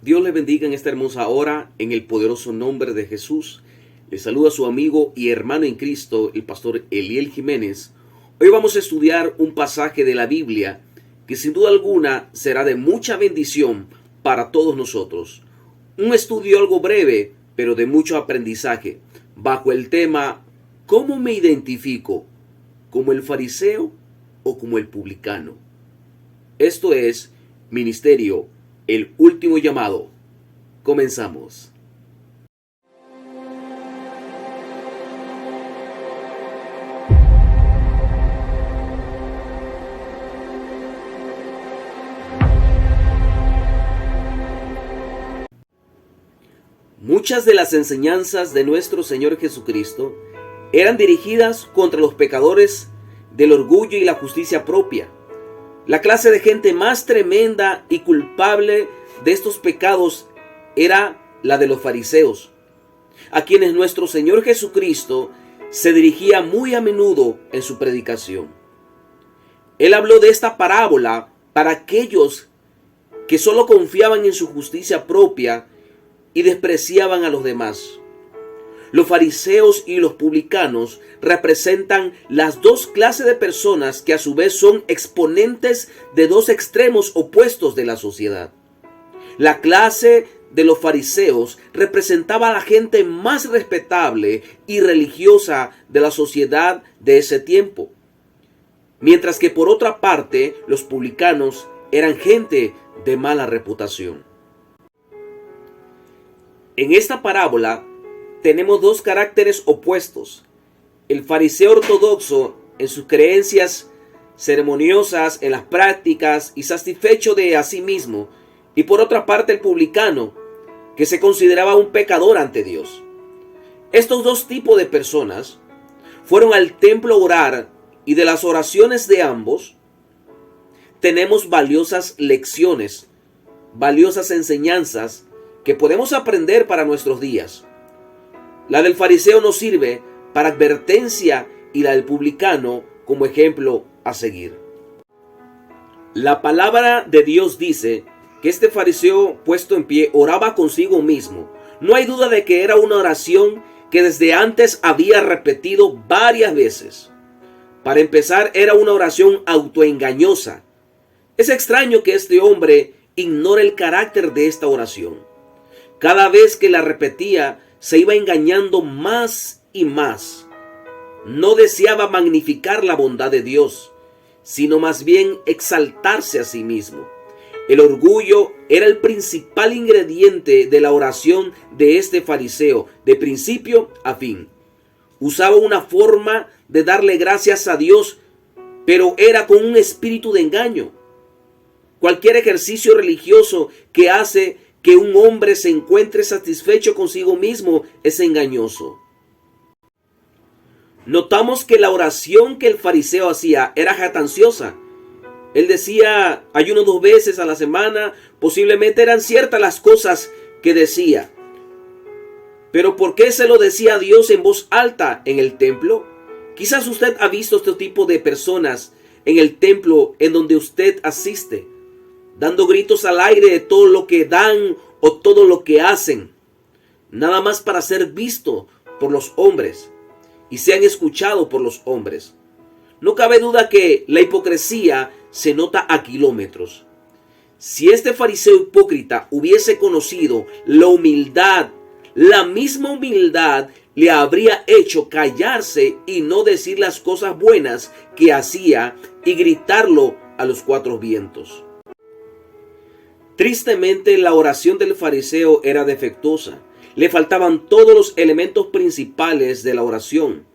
Dios le bendiga en esta hermosa hora, en el poderoso nombre de Jesús. Le saluda su amigo y hermano en Cristo, el pastor Eliel Jiménez. Hoy vamos a estudiar un pasaje de la Biblia que sin duda alguna será de mucha bendición para todos nosotros. Un estudio algo breve, pero de mucho aprendizaje, bajo el tema ¿cómo me identifico? ¿Como el fariseo o como el publicano? Esto es Ministerio El Último Llamado. Comenzamos. Muchas de las enseñanzas de nuestro Señor Jesucristo eran dirigidas contra los pecadores del orgullo y la justicia propia. La clase de gente más tremenda y culpable de estos pecados era la de los fariseos, a quienes nuestro Señor Jesucristo se dirigía muy a menudo en su predicación. Él habló de esta parábola para aquellos que solo confiaban en su justicia propia y despreciaban a los demás. Los fariseos y los publicanos representan las dos clases de personas que a su vez son exponentes de dos extremos opuestos de la sociedad. La clase de los fariseos representaba a la gente más respetable y religiosa de la sociedad de ese tiempo, mientras que por otra parte los publicanos eran gente de mala reputación. En esta parábola tenemos dos caracteres opuestos: el fariseo ortodoxo en sus creencias ceremoniosas, en las prácticas y satisfecho de sí mismo, y por otra parte el publicano, que se consideraba un pecador ante Dios. Estos dos tipos de personas fueron al templo a orar, y de las oraciones de ambos tenemos valiosas lecciones, valiosas enseñanzas que podemos aprender para nuestros días. La del fariseo nos sirve para advertencia y la del publicano como ejemplo a seguir. La palabra de Dios dice que este fariseo puesto en pie oraba consigo mismo. No hay duda de que era una oración que desde antes había repetido varias veces. Para empezar, era una oración autoengañosa. Es extraño que este hombre ignore el carácter de esta oración. Cada vez que la repetía, se iba engañando más y más. No deseaba magnificar la bondad de Dios, sino más bien exaltarse a sí mismo. El orgullo era el principal ingrediente de la oración de este fariseo, de principio a fin. Usaba una forma de darle gracias a Dios, pero era con un espíritu de engaño. Cualquier ejercicio religioso que hace que un hombre se encuentre satisfecho consigo mismo es engañoso. Notamos que la oración que el fariseo hacía era jactanciosa. Él decía ayuno 2 veces a la semana. Posiblemente eran ciertas las cosas que decía. Pero ¿por qué se lo decía a Dios en voz alta en el templo? Quizás usted ha visto este tipo de personas en el templo en donde usted asiste, dando gritos al aire de todo lo que dan o todo lo que hacen, nada más para ser visto por los hombres y sean escuchados por los hombres. No cabe duda que la hipocresía se nota a kilómetros. Si este fariseo hipócrita hubiese conocido la humildad, la misma humildad le habría hecho callarse y no decir las cosas buenas que hacía y gritarlo a los 4 vientos. Tristemente, la oración del fariseo era defectuosa. Le faltaban todos los elementos principales de la oración.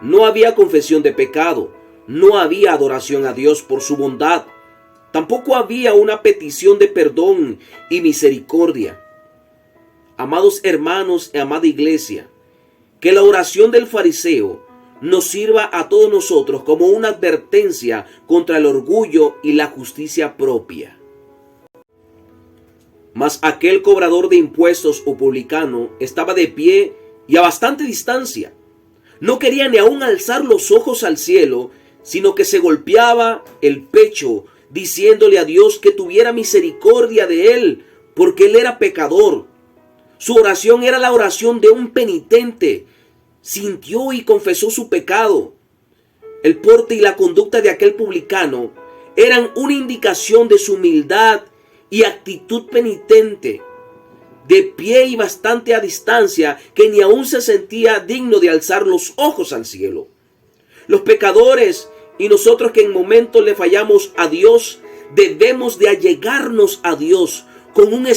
No había confesión de pecado. No había adoración a Dios por su bondad. Tampoco había una petición de perdón y misericordia. Amados hermanos y amada iglesia, que la oración del fariseo nos sirva a todos nosotros como una advertencia contra el orgullo y la justicia propia. Mas aquel cobrador de impuestos o publicano estaba de pie y a bastante distancia. No quería ni aún alzar los ojos al cielo, sino que se golpeaba el pecho, diciéndole a Dios que tuviera misericordia de él, porque él era pecador. Su oración era la oración de un penitente. Sintió y confesó su pecado. El porte y la conducta de aquel publicano eran una indicación de su humildad y actitud penitente. De pie y bastante a distancia, que ni aún se sentía digno de alzar los ojos al cielo. Los pecadores y nosotros que en momentos le fallamos a Dios, debemos de allegarnos a Dios con un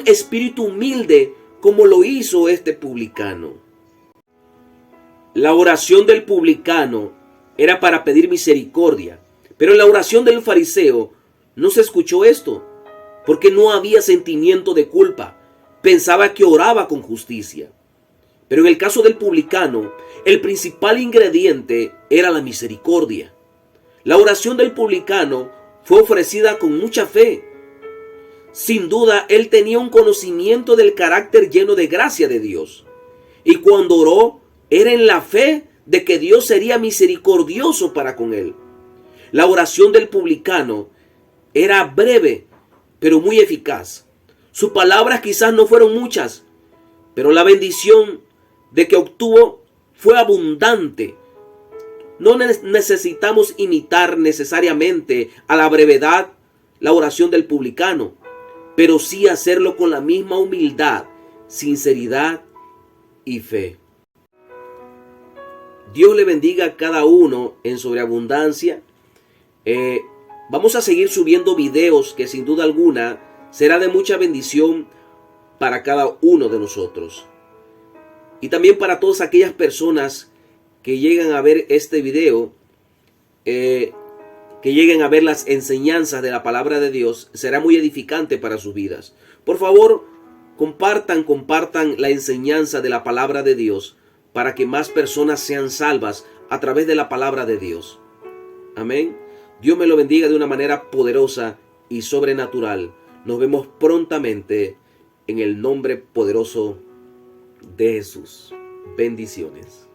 espíritu humilde, como lo hizo este publicano. La oración del publicano era para pedir misericordia, pero en la oración del fariseo no se escuchó esto, porque no había sentimiento de culpa. Pensaba que oraba con justicia. Pero en el caso del publicano, el principal ingrediente era la misericordia. La oración del publicano fue ofrecida con mucha fe. Sin duda, él tenía un conocimiento del carácter lleno de gracia de Dios. Y cuando oró, era en la fe de que Dios sería misericordioso para con él. La oración del publicano era breve, pero muy eficaz. Sus palabras quizás no fueron muchas, pero la bendición de que obtuvo fue abundante. No necesitamos imitar necesariamente a la brevedad la oración del publicano, pero sí hacerlo con la misma humildad, sinceridad y fe. Dios le bendiga a cada uno en sobreabundancia. Vamos a seguir subiendo videos que sin duda alguna será de mucha bendición para cada uno de nosotros. Y también para todas aquellas personas que llegan a ver este video, que lleguen a ver las enseñanzas de la palabra de Dios, será muy edificante para sus vidas. Por favor, compartan la enseñanza de la palabra de Dios para que más personas sean salvas a través de la palabra de Dios. Amén. Dios me lo bendiga de una manera poderosa y sobrenatural. Nos vemos prontamente en el nombre poderoso de Jesús. Bendiciones.